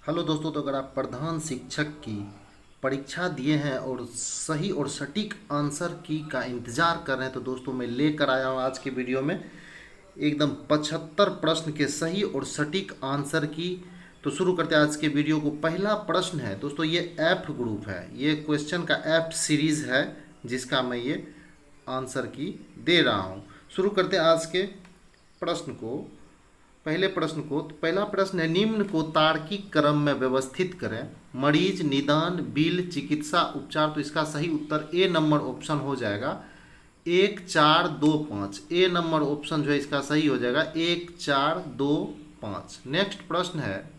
Hello दोस्तों, तो अगर आप प्रधान शिक्षक की परीक्षा दिए हैं और सही और सटीक आंसर की का इंतज़ार कर रहे हैं, तो दोस्तों मैं लेकर आया हूँ आज के वीडियो में एकदम 75 प्रश्न के सही और सटीक आंसर की। तो शुरू करते हैं आज के वीडियो को। पहला प्रश्न है दोस्तों, ये एफ ग्रुप है, ये क्वेश्चन का एफ सीरीज़ है जिसका मैं ये आंसर की दे रहा हूँ। शुरू करते हैं आज के प्रश्न को। पहले प्रश्न को, तो पहला प्रश्न है, निम्न को तार्किक क्रम में व्यवस्थित करें। मरीज, निदान, बिल, चिकित्सा, उपचार। तो इसका सही उत्तर ए नंबर ऑप्शन हो जाएगा 1 4 2 5। ए नंबर ऑप्शन जो है इसका सही हो जाएगा 1 4 2 5। नेक्स्ट प्रश्न है,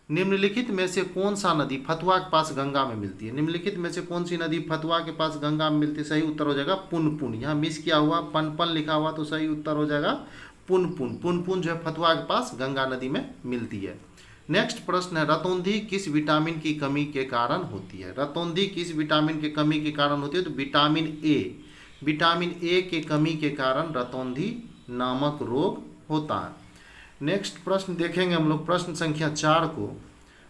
निम्नलिखित में से कौन सा नदी फतुहा के पास गंगा में मिलती है। निम्नलिखित में से कौन सी नदी फतुहा के पास गंगा में मिलती है। सही उत्तर हो जाएगा पुनपुन। यहाँ मिस किया हुआ पनपन लिखा हुआ, तो सही उत्तर हो जाएगा पुनपुन। पुनपुन जो है फतुहा के पास गंगा नदी में मिलती है। नेक्स्ट प्रश्न है, रतौंधी किस विटामिन की कमी के कारण होती है। रतौंधी किस विटामिन की कमी के कारण होती है। तो विटामिन ए। विटामिन ए के कमी के कारण रतौंधी नामक रोग होता है। नेक्स्ट प्रश्न देखेंगे हम लोग प्रश्न संख्या 4 को।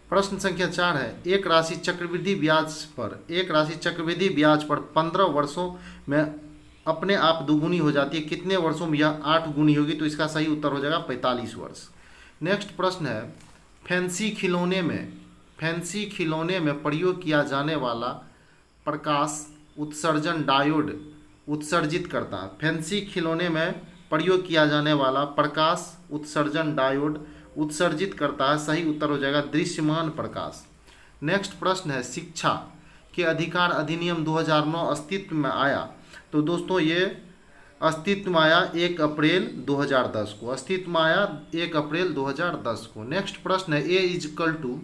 प्रश्न संख्या 4 है, एक राशि चक्रवृद्धि ब्याज पर 15 वर्षों में अपने आप दुगुनी हो जाती है, कितने वर्षों में यह 8 गुनी होगी। तो इसका सही उत्तर हो जाएगा 45 वर्ष। नेक्स्ट प्रश्न है, फैंसी खिलौने में प्रयोग किया जाने वाला प्रकाश उत्सर्जन डायोड उत्सर्जित करता है। फैंसी खिलौने में प्रयोग किया जाने वाला प्रकाश उत्सर्जन डायोड उत्सर्जित करता है। सही उत्तर हो जाएगा दृश्यमान प्रकाश। नेक्स्ट प्रश्न है, शिक्षा के अधिकार अधिनियम 2009 अस्तित्व में आया। तो दोस्तों ये अस्तित्व में आया 1 अप्रैल 2010 को। अस्तित्व में आया 1 अप्रैल 2010 को। नेक्स्ट प्रश्न है, ए इजकल टू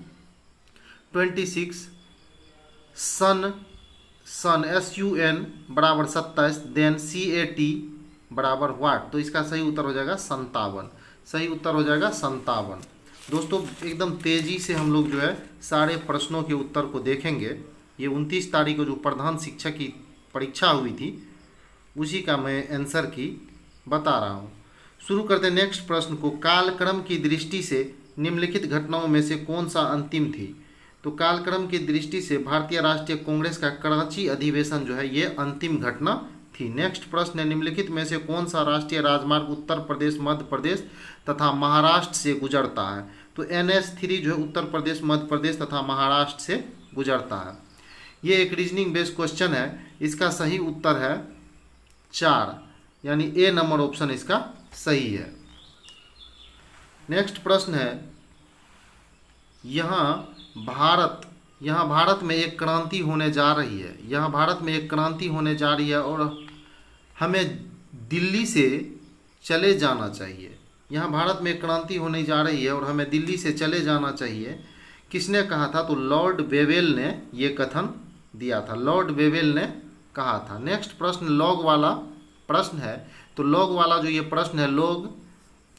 26 सन SUN बराबर 27 देन CAT बराबर वाट। तो इसका सही उत्तर हो जाएगा 57। सही उत्तर हो जाएगा 57। दोस्तों एकदम तेज़ी से हम लोग जो है सारे प्रश्नों के उत्तर को देखेंगे। ये 29 तारीख को जो प्रधान शिक्षक की परीक्षा हुई थी उसी का मैं आंसर की बता रहा हूँ। शुरू करते हैं नेक्स्ट प्रश्न को। कालक्रम की दृष्टि से निम्नलिखित घटनाओं में से कौन सा अंतिम थी। तो कालक्रम की दृष्टि से भारतीय राष्ट्रीय कांग्रेस का कराची अधिवेशन जो है ये अंतिम घटना थी। नेक्स्ट प्रश्न है, निम्नलिखित में से कौन सा राष्ट्रीय राजमार्ग उत्तर प्रदेश, मध्य प्रदेश तथा महाराष्ट्र से गुजरता है। तो NH3 जो है उत्तर प्रदेश, मध्य प्रदेश तथा महाराष्ट्र से गुजरता है। ये एक रीजनिंग बेस्ड क्वेश्चन है। इसका सही उत्तर है 4, यानी ए नंबर ऑप्शन इसका सही है। नेक्स्ट प्रश्न है, यहाँ भारत में एक क्रांति होने जा रही है। यहाँ भारत में एक क्रांति होने जा रही है और हमें दिल्ली से चले जाना चाहिए। यहाँ भारत में एक क्रांति होने जा रही है और हमें दिल्ली से चले जाना चाहिए। किसने कहा था। तो लॉर्ड वेवेल ने ये कथन दिया था। लॉर्ड वेवेल ने कहा था। नेक्स्ट प्रश्न लॉग वाला प्रश्न है। तो लॉग वाला जो ये प्रश्न है, लॉग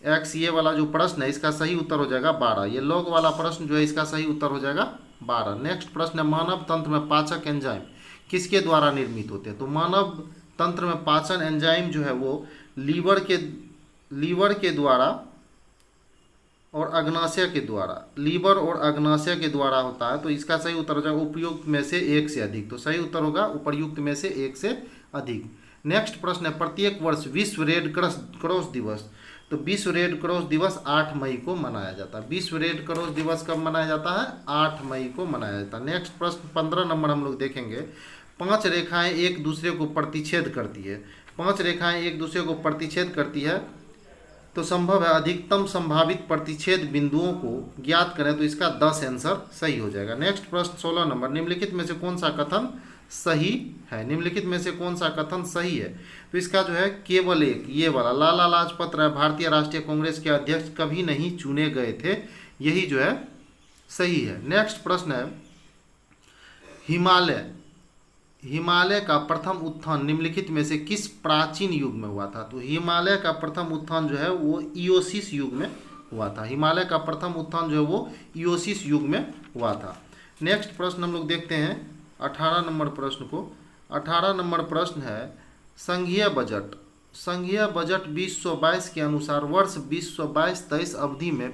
एक्स, ये वाला जो प्रश्न है इसका सही उत्तर हो जाएगा 12। ये लॉग वाला प्रश्न जो है इसका सही उत्तर हो जाएगा 12। नेक्स्ट प्रश्न है, मानव तंत्र में पाचक एंजाइम किसके द्वारा निर्मित होते हैं। तो मानव तंत्र में पाचन एंजाइम जो है वो लीवर के द्वारा और अग्नाशय के द्वारा, लीवर और अग्नाशय के द्वारा होता है। तो इसका सही उत्तर हो जाएगा उपयुक्त में से 1 से अधिक। तो सही उत्तर होगा उपयुक्त में से 1 से अधिक। नेक्स्ट प्रश्न है, प्रत्येक वर्ष विश्व रेड क्रॉस दिवस। तो विश्व रेड क्रॉस दिवस 8 मई को मनाया जाता है। विश्व रेड क्रॉस दिवस कब मनाया जाता है। 8 मई को मनाया जाता है। नेक्स्ट प्रश्न 15 नंबर हम लोग देखेंगे। 5 रेखाएं एक दूसरे को प्रतिच्छेद करती है। 5 रेखाएं एक दूसरे को प्रतिच्छेद करती है तो संभव है अधिकतम संभावित प्रतिच्छेद बिंदुओं को ज्ञात करें। तो इसका 10 आंसर सही हो जाएगा। नेक्स्ट प्रश्न 16 नंबर, निम्नलिखित में से कौन सा कथन सही है। निम्नलिखित में से कौन सा कथन सही है। तो इसका जो है केवल एक, ये वाला, लाला लाजपत राय भारतीय राष्ट्रीय कांग्रेस के अध्यक्ष कभी नहीं चुने गए थे, यही जो है सही है। नेक्स्ट प्रश्न है, हिमालय का प्रथम उत्थान निम्नलिखित में से किस प्राचीन युग में हुआ था। तो हिमालय का प्रथम उत्थान जो है वो इयोसिस युग में हुआ था। हिमालय का प्रथम उत्थान जो है वो इयोसिस युग में हुआ था। नेक्स्ट प्रश्न हम लोग देखते हैं 18 नंबर प्रश्न को। 18 नंबर प्रश्न है, संघीय बजट 2022 के अनुसार वर्ष 2022-23 अवधि में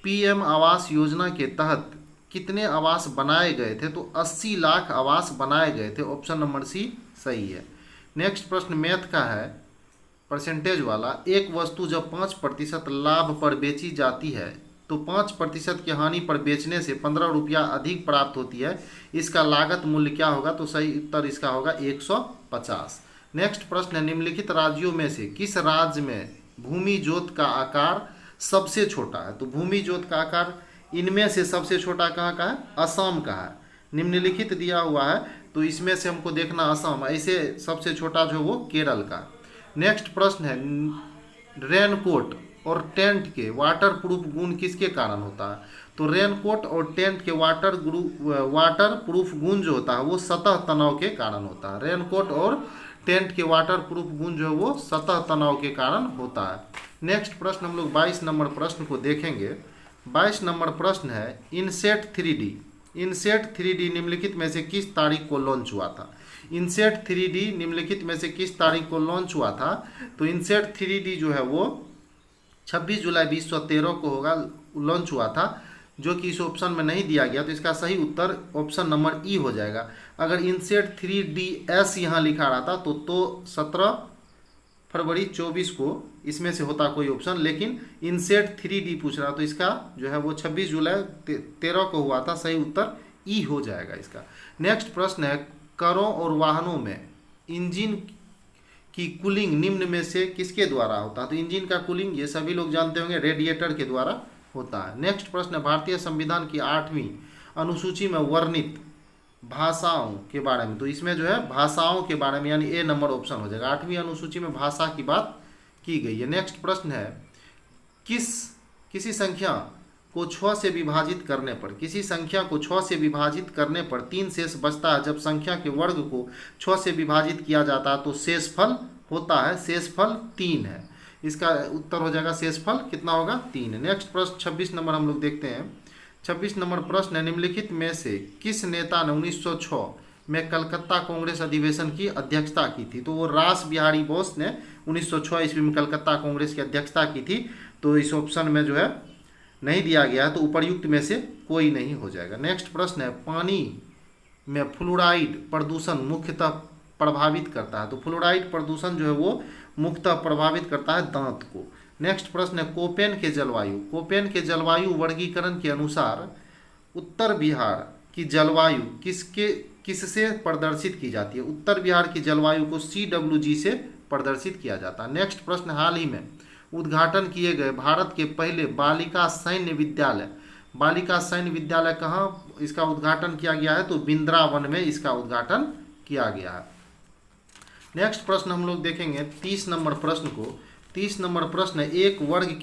पीएम आवास योजना के तहत कितने आवास बनाए गए थे? तो 80 लाख आवास बनाए गए थे। ऑप्शन नंबर सी सही है। नेक्स्ट प्रश्न मैथ का है, परसेंटेज वाला। एक वस्तु जब 5% लाभ पर बेची जाती है तो 5% की हानि पर बेचने से 15 रुपया अधिक प्राप्त होती है। इसका लागत मूल्य क्या होगा? तो सही उत्तर इसका होगा 150। नेक्स्ट प्रश्न है, निम्नलिखित राज्यों में से किस राज्य में भूमि जोत का आकार सबसे छोटा है? तो भूमि जोत का आकार इनमें से सबसे छोटा कहाँ का है? असम का है। निम्नलिखित दिया हुआ है तो इसमें से हमको देखना असम, ऐसे सबसे छोटा जो वो केरल का। नेक्स्ट प्रश्न है, रेनकोट और टेंट के वाटर प्रूफ गुण किसके कारण होता है? तो रेनकोट और टेंट के वाटर प्रूफ गुण जो होता है वो सतह तनाव के कारण होता है। रेनकोट और टेंट के वाटर प्रूफ गुण जो है वो सतह तनाव के कारण होता है। नेक्स्ट प्रश्न हम लोग 22 नंबर प्रश्न को देखेंगे। 22 नंबर प्रश्न है, इनसेट 3D। इनसेट 3D निम्नलिखित में से किस तारीख को लॉन्च हुआ था? इनसेट 3D निम्नलिखित में से किस तारीख को लॉन्च हुआ था? तो इनसेट 3D जो है वो 26 जुलाई 2013 को होगा, लॉन्च हुआ था, जो कि इस ऑप्शन में नहीं दिया गया। तो इसका सही उत्तर ऑप्शन नंबर ई हो जाएगा। अगर इनसेट 3DS यहाँ लिखा रहा था तो 17 फरवरी 24 को इसमें से होता कोई ऑप्शन, लेकिन इनसेट 3D पूछ रहा तो इसका जो है वो 26 जुलाई 13 को हुआ था। सही उत्तर ई हो जाएगा इसका। नेक्स्ट प्रश्न है, कारों और वाहनों में इंजन की कूलिंग निम्न में से किसके द्वारा होता है? तो इंजन का कूलिंग ये सभी लोग जानते होंगे, रेडिएटर के द्वारा होता है। नेक्स्ट प्रश्न है, भारतीय संविधान की 8वीं अनुसूची में वर्णित भाषाओं के बारे में। तो इसमें जो है भाषाओं के बारे में, यानी ए नंबर ऑप्शन हो जाएगा। 8वीं अनुसूची में भाषा की बात की गई है। नेक्स्ट प्रश्न है, किसी संख्या को 6 से विभाजित करने पर, किसी संख्या को 6 से विभाजित करने पर 3 शेष बचता है। जब संख्या के वर्ग को 6 से विभाजित किया जाता है तो शेषफल होता है, शेषफल 3 है। इसका उत्तर हो जाएगा शेषफल कितना होगा? 3। नेक्स्ट प्रश्न 26 नंबर हम लोग देखते हैं। 26 नंबर प्रश्न है, निम्नलिखित में से किस नेता ने 1906 में कलकत्ता कांग्रेस अधिवेशन की अध्यक्षता की थी? तो वो रास बिहारी बोस ने 1906 ईस्वी में कलकत्ता कांग्रेस की अध्यक्षता की थी। तो इस ऑप्शन में जो है नहीं दिया गया है, तो उपर्युक्त में से कोई नहीं हो जाएगा। नेक्स्ट प्रश्न है, पानी में फ्लोराइड प्रदूषण मुख्यतः प्रभावित करता है। तो फ्लोराइड प्रदूषण जो है वो मुख्यतः प्रभावित करता है दांत को। नेक्स्ट प्रश्न है, कोपेन के जलवायु वर्गीकरण के अनुसार उत्तर बिहार की जलवायु किससे प्रदर्शित की जाती है? उत्तर बिहार की जलवायु को CWG से प्रदर्शित किया जाता है। नेक्स्ट प्रश्न, हाल ही में उद्घाटन किए गए भारत के पहले बालिका सैन्य विद्यालय कहाँ इसका उद्घाटन किया गया है? तो बिंद्रावन में इसका उद्घाटन किया गया है। नेक्स्ट प्रश्न हम लोग देखेंगे 30 नंबर प्रश्न को। 30 नंबर प्रश्न है, एक वर्ग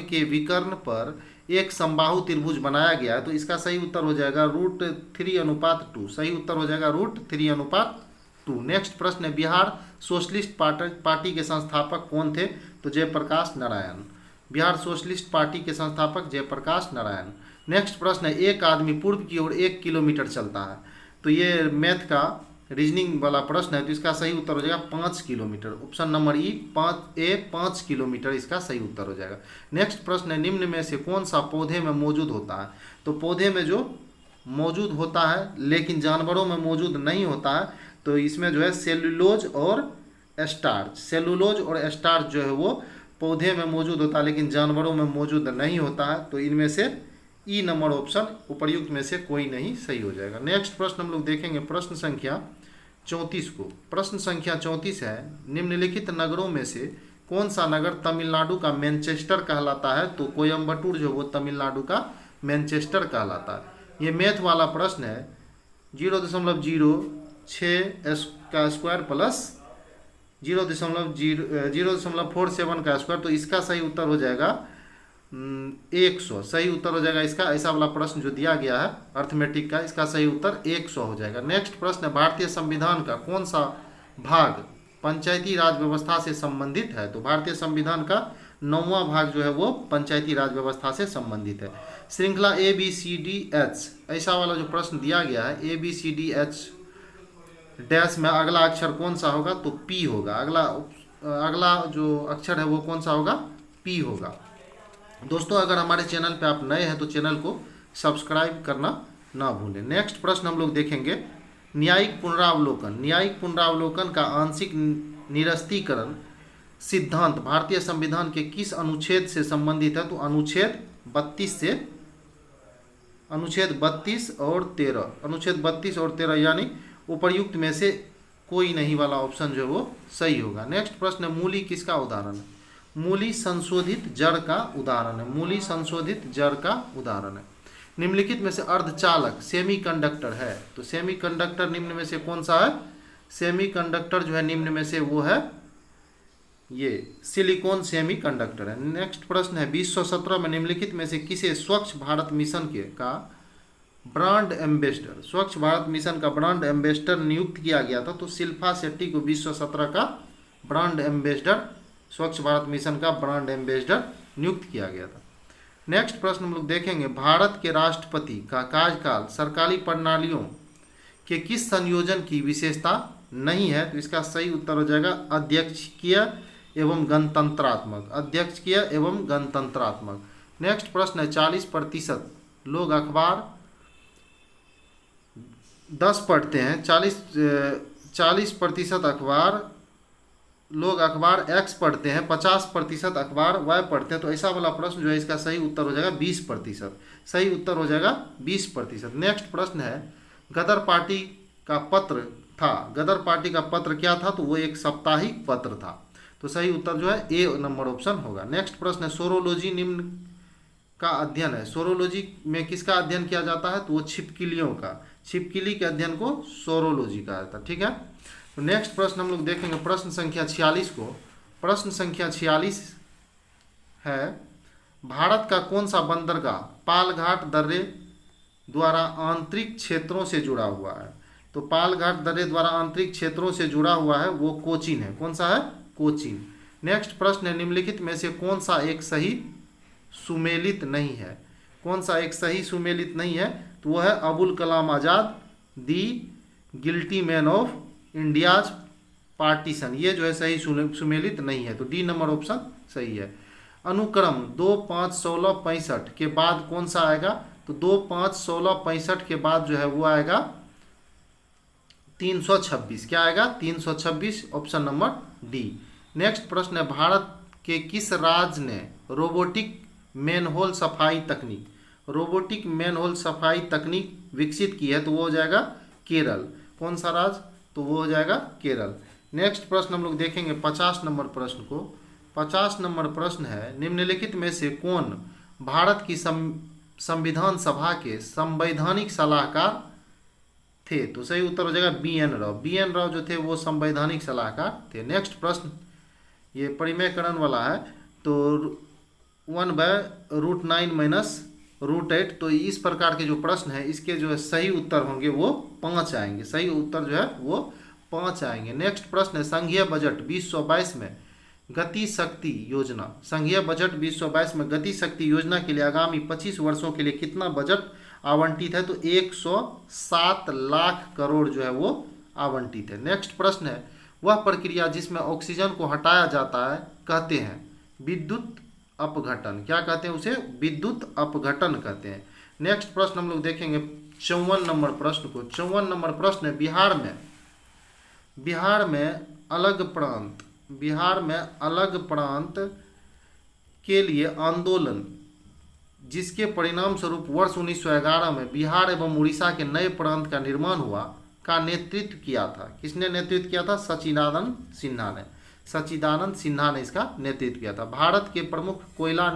के विकर्ण पर एक समबाहु त्रिभुज बनाया गया है। तो इसका सही उत्तर हो जाएगा √3:2। सही उत्तर हो जाएगा √3:2। नेक्स्ट प्रश्न है, बिहार सोशलिस्ट पार्टी के संस्थापक कौन थे? तो जयप्रकाश नारायण। बिहार सोशलिस्ट पार्टी के संस्थापक जयप्रकाश नारायण। नेक्स्ट प्रश्न है, एक आदमी पूर्व की ओर 1 किलोमीटर चलता है। तो ये मैथ का रीजनिंग वाला प्रश्न है, तो इसका सही उत्तर हो जाएगा 5 किलोमीटर। ऑप्शन नंबर ई 5 किलोमीटर इसका सही उत्तर हो जाएगा। नेक्स्ट प्रश्न है, निम्न में से कौन सा पौधे में मौजूद होता है? तो पौधे में जो मौजूद होता है लेकिन जानवरों में मौजूद नहीं होता है, तो इसमें जो है सेलुलोज और स्टार्च जो है वो पौधे में मौजूद होता है लेकिन जानवरों में मौजूद नहीं होता है। तो इनमें से ई नंबर ऑप्शन उपर्युक्त में से कोई नहीं सही हो जाएगा। नेक्स्ट प्रश्न हम लोग देखेंगे प्रश्न संख्या 34 को। प्रश्न संख्या 34 है, निम्नलिखित नगरों में से कौन सा नगर तमिलनाडु का मैनचेस्टर कहलाता है? तो कोयम्बटूर जो वो तमिलनाडु का मैनचेस्टर कहलाता है। ये मैथ वाला प्रश्न है। 0.06 का स्क्वायर प्लस 0.47 का स्क्वायर, तो इसका सही उत्तर हो जाएगा 100। सही उत्तर हो जाएगा इसका। ऐसा वाला प्रश्न जो दिया गया है अर्थमेटिक का, इसका सही उत्तर 100 हो जाएगा। नेक्स्ट प्रश्न है, भारतीय संविधान का कौन सा भाग पंचायती राज व्यवस्था से संबंधित है? तो भारतीय संविधान का 9वां भाग जो है वो पंचायती राज व्यवस्था से संबंधित है। श्रृंखला ABCDH, ऐसा वाला जो प्रश्न दिया गया है ABCDH डैश में अगला अक्षर कौन सा होगा? तो P होगा। अगला जो अक्षर है वो कौन सा होगा? P होगा। दोस्तों अगर हमारे चैनल पे आप नए हैं तो चैनल को सब्सक्राइब करना ना भूलें। नेक्स्ट प्रश्न हम लोग देखेंगे, न्यायिक पुनरावलोकन। न्यायिक पुनरावलोकन का आंशिक निरस्तीकरण सिद्धांत भारतीय संविधान के किस अनुच्छेद से संबंधित है? तो अनुच्छेद 32 से, अनुच्छेद 32 और 13, अनुच्छेद 32 और 13 यानी उपर्युक्त में से कोई नहीं वाला ऑप्शन जो है वो सही होगा। नेक्स्ट प्रश्न है, मूली किसका उदाहरण है? मूली संशोधित जड़ का उदाहरण है। मूली संशोधित जड़ का उदाहरण है। निम्नलिखित में से अर्धचालक सेमीकंडक्टर है, तो सेमीकंडक्टर निम्न में से कौन सा है? सेमीकंडक्टर जो है निम्न में से वो है ये सिलिकॉन सेमीकंडक्टर है। नेक्स्ट प्रश्न है, 2017 में निम्नलिखित में से किसे स्वच्छ भारत मिशन के का ब्रांड एम्बेसडर, स्वच्छ भारत मिशन का ब्रांड एम्बेसडर नियुक्त किया गया था? तो शिल्पा शेट्टी को 2017 का ब्रांड एम्बेसडर, स्वच्छ भारत मिशन का ब्रांड एम्बेसडर नियुक्त किया गया था। नेक्स्ट प्रश्न हम लोग देखेंगे, भारत के राष्ट्रपति का कार्यकाल सरकारी प्रणालियों के किस संयोजन की विशेषता नहीं है? तो इसका सही उत्तर हो जाएगा अध्यक्षीय एवं गणतंत्रात्मक, अध्यक्षीय एवं गणतंत्रात्मक। नेक्स्ट प्रश्न है, 40% लोग अखबार 10 पढ़ते हैं, 40% अखबार लोग अखबार X पढ़ते हैं, 50% अखबार Y पढ़ते हैं। तो ऐसा वाला प्रश्न जो है इसका सही उत्तर हो जाएगा 20%, सही उत्तर हो जाएगा 20%। नेक्स्ट प्रश्न है, गदर पार्टी का पत्र था, गदर पार्टी का पत्र क्या था? तो वो एक साप्ताहिक पत्र था। तो सही उत्तर जो है ए नंबर ऑप्शन होगा। नेक्स्ट प्रश्न है, सोरोलॉजी निम्न का अध्ययन है। सोरोलॉजी में किसका अध्ययन किया जाता है? तो वो छिपकलियों का, छिपकली के अध्ययन को सोरोलॉजी कहा जाता है। ठीक है, तो नेक्स्ट प्रश्न हम लोग देखेंगे प्रश्न संख्या 46 को। प्रश्न संख्या 46 है, भारत का कौन सा बंदरगाह पालघाट दर्रे द्वारा आंतरिक क्षेत्रों से जुड़ा हुआ है? तो पालघाट दर्रे द्वारा आंतरिक क्षेत्रों से जुड़ा हुआ है वो कोचीन है। कौन सा है? कोचीन। नेक्स्ट प्रश्न है, निम्नलिखित में से कौन सा एक सही सुमेलित नहीं है? कौन सा एक सही सुमेलित नहीं है? तो वह है Abul Kalam Azad, the guilty man of India's partition, ये जो है सही सुमेलित नहीं है। तो डी नंबर ऑप्शन सही है। अनुक्रम 2, 5, 16, 65 के बाद कौन सा आएगा? तो 2, 5, 16, 65 के बाद जो है वो आएगा 326। क्या आएगा? 326, ऑप्शन नंबर डी। नेक्स्ट प्रश्न है, भारत के किस राज्य ने रोबोटिक मैनहोल सफाई तकनीक, रोबोटिक मैनहोल सफाई तकनीक विकसित की है? तो वो हो जाएगा केरल। कौन सा राज्य? तो वो हो जाएगा केरल। नेक्स्ट प्रश्न हम लोग देखेंगे 50 नंबर प्रश्न को। 50 नंबर प्रश्न है, निम्नलिखित में से कौन भारत की संविधान सभा के संवैधानिक सलाहकार थे? तो सही उत्तर हो जाएगा BN राव। BN राव जो थे वो संवैधानिक सलाहकार थे। नेक्स्ट प्रश्न ये परिमेयकरण वाला है, तो 1/√9 - √8। तो इस प्रकार के जो प्रश्न है इसके जो है सही उत्तर होंगे वो 5 आएंगे, सही उत्तर जो है वो 5 आएंगे। नेक्स्ट प्रश्न है, संघीय बजट 2022 में गति शक्ति योजना, संघीय बजट 2022 में गति शक्ति योजना के लिए आगामी 25 वर्षों के लिए कितना बजट आवंटित है? तो 107 लाख करोड़ जो है वो आवंटित है। नेक्स्ट प्रश्न है, वह प्रक्रिया जिसमें ऑक्सीजन को हटाया जाता है कहते हैं विद्युत अपघटन। क्या कहते हैं उसे? विद्युत अपघटन कहते हैं। नेक्स्ट प्रश्न हम लोग देखेंगे 54 नंबर प्रश्न को। 54 नंबर प्रश्न है, बिहार में अलग प्रांत के लिए आंदोलन जिसके परिणाम स्वरूप वर्ष 1911 में बिहार एवं उड़ीसा के नए प्रांत का निर्माण हुआ का नेतृत्व किया था? किसने नेतृत्व किया था? सच्चिदानंद सिन्हा ने, सच्चिदानंद सिन्हा ने इसका नेतृत्व किया था। भारत के प्रमुख कोयला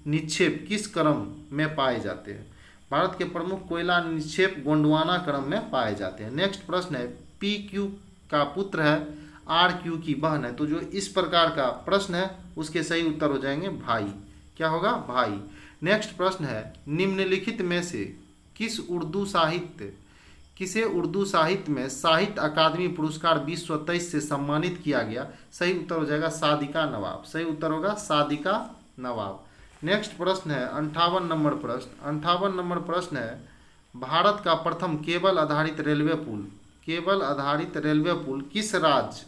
निक्षेप किस क्रम में पाए जाते हैं? भारत के प्रमुख कोयला निक्षेप गोंडवाना क्रम में पाए जाते हैं। नेक्स्ट प्रश्न है, PQ का पुत्र है, RQ की बहन है। तो जो इस प्रकार का प्रश्न है उसके सही उत्तर हो जाएंगे भाई। क्या होगा? भाई। नेक्स्ट प्रश्न है, निम्नलिखित में से किसे उर्दू साहित्य में साहित्य अकादमी पुरस्कार 2023 से सम्मानित किया गया? सही उत्तर हो जाएगा सादिका नवाब, सही उत्तर होगा सादिका नवाब। नेक्स्ट प्रश्न है 58 नंबर प्रश्न। 58 नंबर प्रश्न है, भारत का प्रथम केबल आधारित रेलवे पुल किस राज्य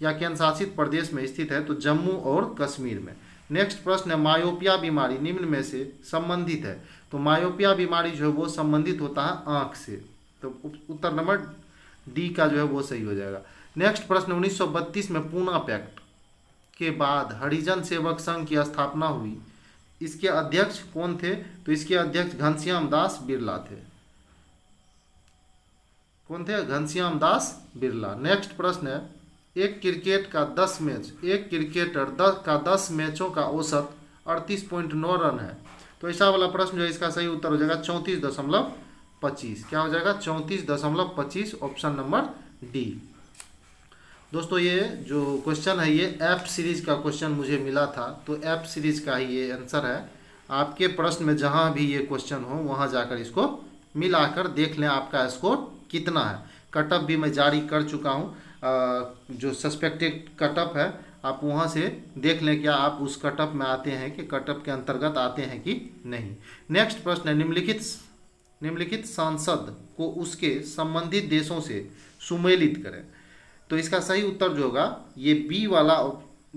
या केंद्र शासित प्रदेश में स्थित है? तो जम्मू और कश्मीर में। नेक्स्ट प्रश्न है मायोपिया बीमारी निम्न में से संबंधित है। तो मायोपिया बीमारी जो है वो संबंधित होता है आंख से, तो उत्तर नंबर डी का जो है वो सही हो जाएगा। नेक्स्ट प्रश्न 1932 में पूना पैक्ट के बाद हरिजन सेवक संघ की स्थापना हुई, इसके अध्यक्ष कौन थे? तो इसके अध्यक्ष घनश्याम दास बिरला थे। कौन थे? घनश्याम दास बिरला। नेक्स्ट प्रश्न है एक क्रिकेटर 10 मैचों का औसत 38.9 रन है, तो ऐसा वाला प्रश्न जो है इसका सही उत्तर हो जाएगा 34.25। क्या हो जाएगा? 34.25, ऑप्शन नंबर डी। दोस्तों ये जो क्वेश्चन है ये एफ सीरीज का क्वेश्चन मुझे मिला था, तो एफ सीरीज का ही ये आंसर है। आपके प्रश्न में जहाँ भी ये क्वेश्चन हो वहाँ जाकर इसको मिलाकर देख लें आपका स्कोर कितना है। कटअप भी मैं जारी कर चुका हूँ, जो सस्पेक्टेड कटअप है आप वहाँ से देख लें क्या आप उस कटअप में आते हैं कि कटअप के अंतर्गत आते हैं कि नहीं। नेक्स्ट प्रश्न है निम्नलिखित सांसद को उसके संबंधित देशों से सुमेलित करें। तो इसका सही उत्तर जो होगा ये बी वाला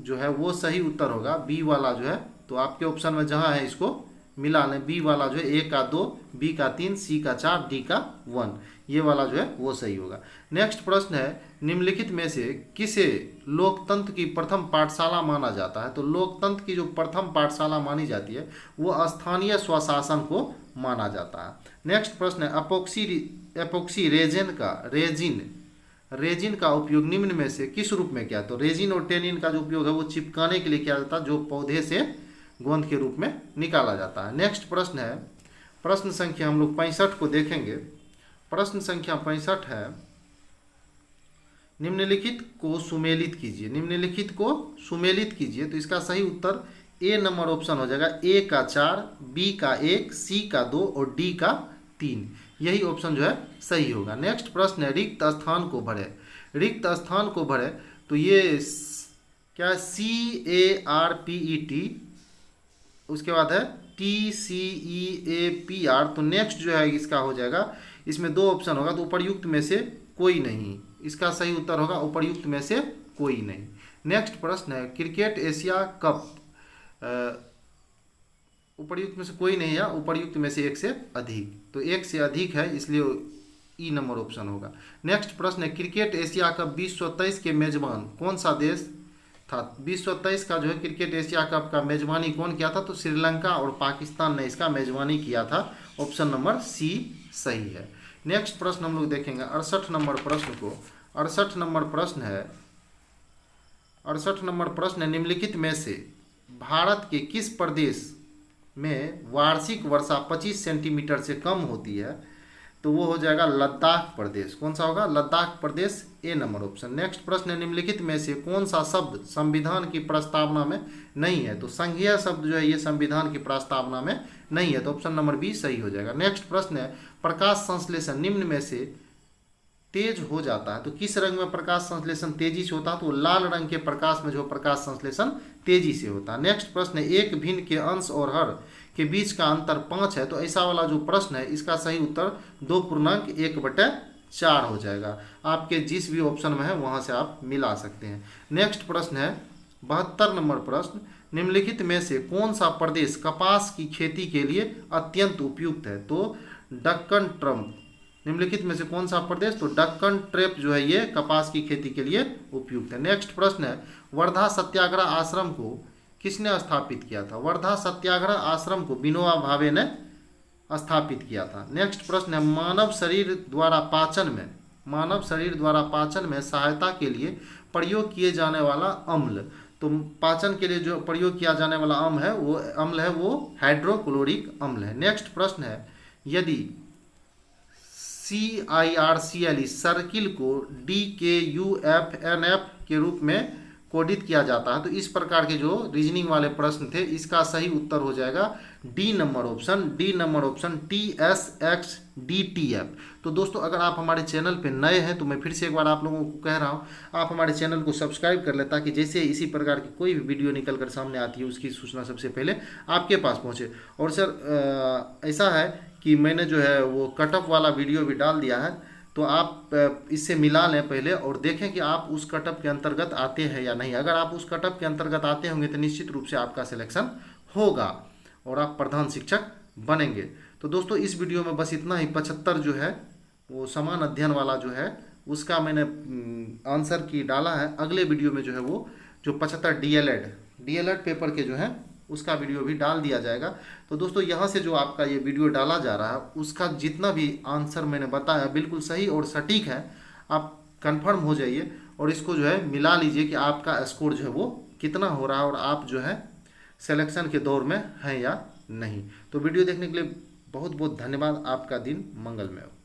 जो है वो सही उत्तर होगा। बी वाला जो है तो आपके ऑप्शन में जहाँ है इसको मिला लें। बी वाला जो है ए का 2, बी का 3, सी का 4, डी का 1, ये वाला जो है वो सही होगा। नेक्स्ट प्रश्न है निम्नलिखित में से किसे लोकतंत्र की प्रथम पाठशाला माना जाता है? तो लोकतंत्र की जो प्रथम पाठशाला मानी जाती है वो स्थानीय स्वशासन को माना जाता है। नेक्स्ट प्रश्न है एपोक्सी रेजिन का उपयोग निम्न में से किस रूप में किया? तो रेजिन और टेनिन का जो उपयोग है वो चिपकाने के लिए किया जाता है, जो पौधे से गोंद के रूप में निकाला जाता है। नेक्स्ट प्रश्न है प्रश्न संख्या हम लोग 65 को देखेंगे। प्रश्न संख्या 65 है निम्नलिखित को सुमेलित कीजिए। तो इसका सही उत्तर ए नंबर ऑप्शन हो जाएगा। ए का 4, बी का 1, सी का 2 और डी का 3, यही ऑप्शन जो है सही होगा। नेक्स्ट प्रश्न है रिक्त स्थान को भरे। तो ये क्या CARPET, उसके बाद है TCEAPR। तो नेक्स्ट जो है इसका हो जाएगा, इसमें 2 ऑप्शन होगा तो उपर्युक्त में से कोई नहीं, इसका सही उत्तर होगा उपर्युक्त में से कोई नहीं। नेक्स्ट प्रश्न है क्रिकेट एशिया कप, उपर्युक्त में से कोई नहीं है, उपर्युक्त में से 1 से अधिक, तो 1 से अधिक है इसलिए ई नंबर ऑप्शन होगा। नेक्स्ट प्रश्न है क्रिकेट एशिया कप 2023 के मेजबान कौन सा देश था? 2023 का जो है क्रिकेट एशिया कप का मेजबानी कौन किया था? तो श्रीलंका और पाकिस्तान ने इसका मेजबानी किया था, ऑप्शन नंबर सी सही है। नेक्स्ट प्रश्न हम लोग देखेंगे 68 नंबर प्रश्न को। 68 नंबर प्रश्न है निम्नलिखित में से भारत के किस प्रदेश में वार्षिक वर्षा 25 सेंटीमीटर से कम होती है? तो वो हो जाएगा लद्दाख प्रदेश। कौन सा होगा? लद्दाख प्रदेश, ए नंबर ऑप्शन। नेक्स्ट प्रश्न है निम्नलिखित में से कौन सा शब्द संविधान की प्रस्तावना में नहीं है? तो संघीय शब्द जो है ये संविधान की प्रस्तावना में नहीं है, तो ऑप्शन नंबर बी सही हो जाएगा। नेक्स्ट प्रश्न है प्रकाश संश्लेषण निम्न में से तेज हो जाता है, तो किस रंग में प्रकाश संश्लेषण तेजी से होता है? तो लाल रंग के प्रकाश में जो प्रकाश संश्लेषण तेजी से होता है। नेक्स्ट प्रश्न है एक भिन्न के अंश और हर के बीच का अंतर 5 है, तो ऐसा वाला जो प्रश्न है इसका सही उत्तर 2.1/4 हो जाएगा। आपके जिस भी ऑप्शन में है वहां से आप मिला सकते हैं। नेक्स्ट प्रश्न है 72 नंबर प्रश्न निम्नलिखित में से कौन सा प्रदेश कपास की खेती के लिए अत्यंत उपयुक्त है? तो दक्कन ट्रम्प, निम्नलिखित में से कौन सा प्रदेश? तो दक्कन ट्रेप जो है ये कपास की खेती के लिए उपयुक्त है। नेक्स्ट प्रश्न है वर्धा सत्याग्रह आश्रम को किसने स्थापित किया था? वर्धा सत्याग्रह आश्रम को विनोबा भावे ने स्थापित किया था। नेक्स्ट प्रश्न है मानव शरीर द्वारा पाचन में सहायता के लिए प्रयोग किए जाने वाला अम्ल, तो पाचन के लिए जो प्रयोग किया जाने वाला अम्ल है वो हाइड्रोक्लोरिक अम्ल है। नेक्स्ट प्रश्न है यदि CIRCLE सर्किल को DKUFNF के रूप में कोडित किया जाता है, तो इस प्रकार के जो रीजनिंग वाले प्रश्न थे इसका सही उत्तर हो जाएगा डी नंबर ऑप्शन TSXDTF। तो दोस्तों अगर आप हमारे चैनल पे नए हैं तो मैं फिर से एक बार आप लोगों को कह रहा हूँ आप हमारे चैनल को सब्सक्राइब कर लें, ताकि जैसे इसी प्रकार की कोई भी वीडियो निकल कर सामने आती है उसकी सूचना सबसे पहले आपके पास पहुँचे। और सर ऐसा है कि मैंने जो है वो कटअप वाला वीडियो भी डाल दिया है, तो आप इससे मिला लें पहले और देखें कि आप उस कटअप के अंतर्गत आते हैं या नहीं। अगर आप उस कटअप के अंतर्गत आते होंगे तो निश्चित रूप से आपका सिलेक्शन होगा और आप प्रधान शिक्षक बनेंगे। तो दोस्तों इस वीडियो में बस इतना ही। 75 जो है वो समान अध्ययन वाला जो है उसका मैंने आंसर की डाला है। अगले वीडियो में जो है वो जो 75 डीएलएड पेपर के जो है उसका वीडियो भी डाल दिया जाएगा। तो दोस्तों यहाँ से जो आपका ये वीडियो डाला जा रहा है उसका जितना भी आंसर मैंने बताया बिल्कुल सही और सटीक है। आप कंफर्म हो जाइए और इसको जो है मिला लीजिए कि आपका स्कोर जो है वो कितना हो रहा है और आप जो है सिलेक्शन के दौर में हैं या नहीं। तो वीडियो देखने के लिए बहुत बहुत धन्यवाद। आपका दिन मंगलमय हो।